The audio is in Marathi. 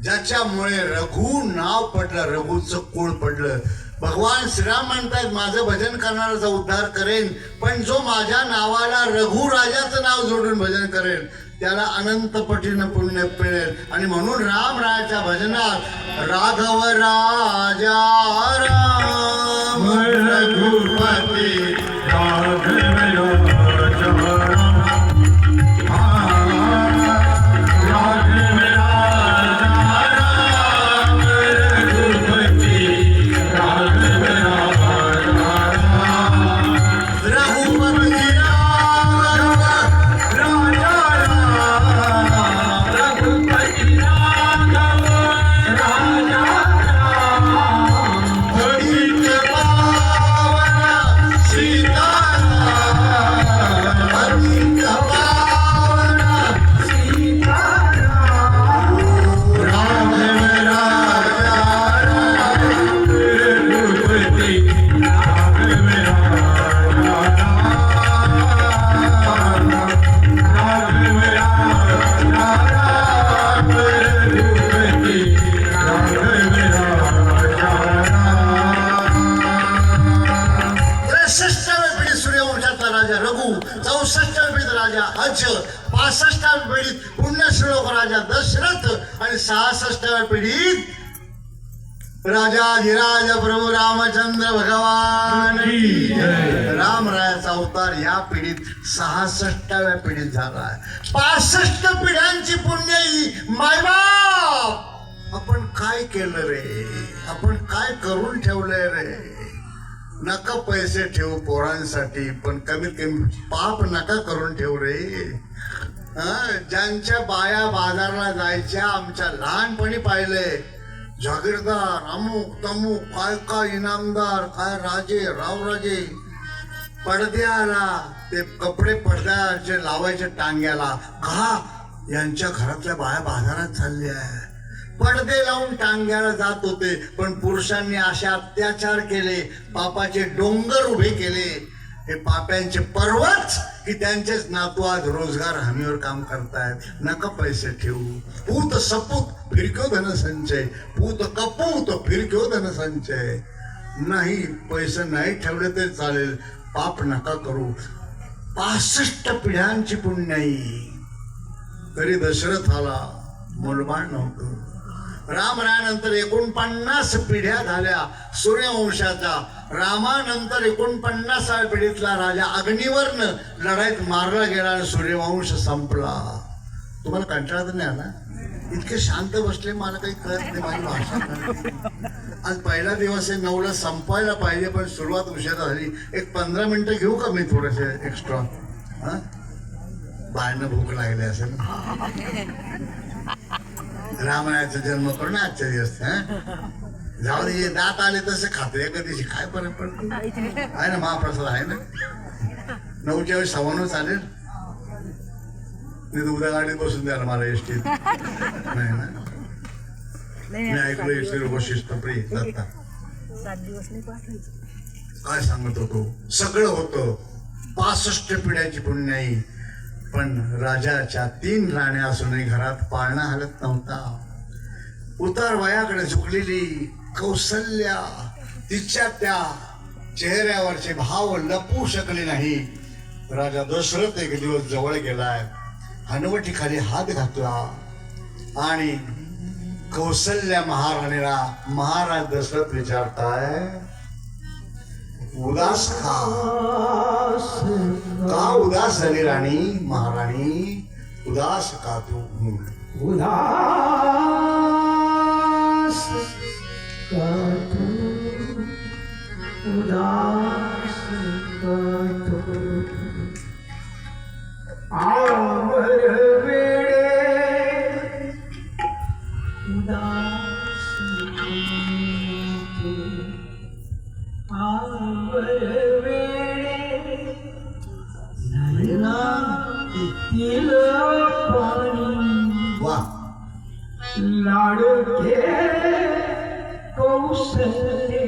ज्याच्यामुळे रघु नाव पडलं, रघुचं कुळ पडलं. भगवान श्रीराम म्हणतात माझं भजन करणाराचा उद्धार करेन, पण जो माझ्या नावाला रघु राजाचं नाव जोडून भजन करेन त्याला अनंत पटीनं पुण्य मिळेल. आणि म्हणून राम रायाच्या भजनात राघव राजा राम रघुपती राघव पिढीत पुण्यश्लोक राजा दशरथ आणि 66व्या पिढीत राजाधिराज प्रभू रामचंद्र भगवान. रामरायाचा अवतार या पिढीत 66व्या पिढीत झाला. 65 पिढ्यांची पुण्य ही मायबाप आपण काय केलं रे, आपण काय करून ठेवलंय रे. नका पैसे ठेवू पोरांसाठी, पण कमीत कमी पाप नका करून ठेव रे. ज्यांच्या बाया बाजारला जायच्या आमच्या लहानपणी पाहिले, जागीरदार अमुक तमुक काय काय इनामदार काय राजे रावराजे. पडद्याला ते कपडे पडद्याचे लावायचे टांग्याला, का यांच्या घरातल्या बाया बाजारात चालल्या. पडदे लावून टांग्याला जात होते, पण पुरुषांनी असे अत्याचार केले, पापाचे डोंगर उभे केले. हे पाप्यांचे पर्वत की त्यांचेच नातू आज रोजगार हमीवर काम करतायत. नका पैसे ठेवू. पूत सपूत फिरक्यो धन संचय, पूत कपूत फिरक्यो धन संचय. नाही पैसे नाही ठेवले तरी चालेल, पाप नका करू. 65 पिढ्यांची पुण्याई. तरी दशरथाला मुलबाळ नव्हतं. रामरायानंतर 49 पिढ्या झाल्या सूर्यवंशाच्या. रामानंतर 49व्या पिढीतला राजा अग्निवर्ण लढाईत मारला गेला आणि सूर्यवंश संपला. तुम्हाला कंटाळा तर नाही आला? इतके शांत बसले, मला काही कळत नाही माझी भाषा. आज पहिला दिवस आहे, 9ला संपायला पाहिजे, पण सुरुवात उशिरा झाली. एक 15 मिनिटं घेऊ का मी थोडेसे एक्स्ट्रा? बाहेरनं भूक लागली असेल. रामायणाचा जन्म करून आजच्या दिवस जाऊ दे. दात आले तसे खाते एका दिवशी, काय फरक पडतो? आहे ना महाप्रसाद आहे ना. 9च्या वेळेस 9:15 चालेल. मी उद्या गाडीत बसून द्याल मला एसटीत. नाही ना, मी ऐकलं एसटी लोक शिस्तप्रिय जातात. काय सांगत होतो, सगळं होतं. 65 पिढ्याची पुण्याई. पण राजाच्या 3 राण्या असूनही घरात पाळणा हलत नव्हता. उतार वयाकडे झुकलेली कौसल्या तिच्या त्या चेहऱ्यावरचे भाव लपवू शकले नाही. राजा दशरथ एक दिवस जवळ गेलाय, हनवटीखाली हात घातला आणि कौसल्या महाराणीला महाराज दशरथ विचारताय, उदास का उदास झाली राणी? महाराणी उदास का तू? उदास का तू? उदास का तू? आमर वेळे उदास का तू? वा लाडके कौशल्य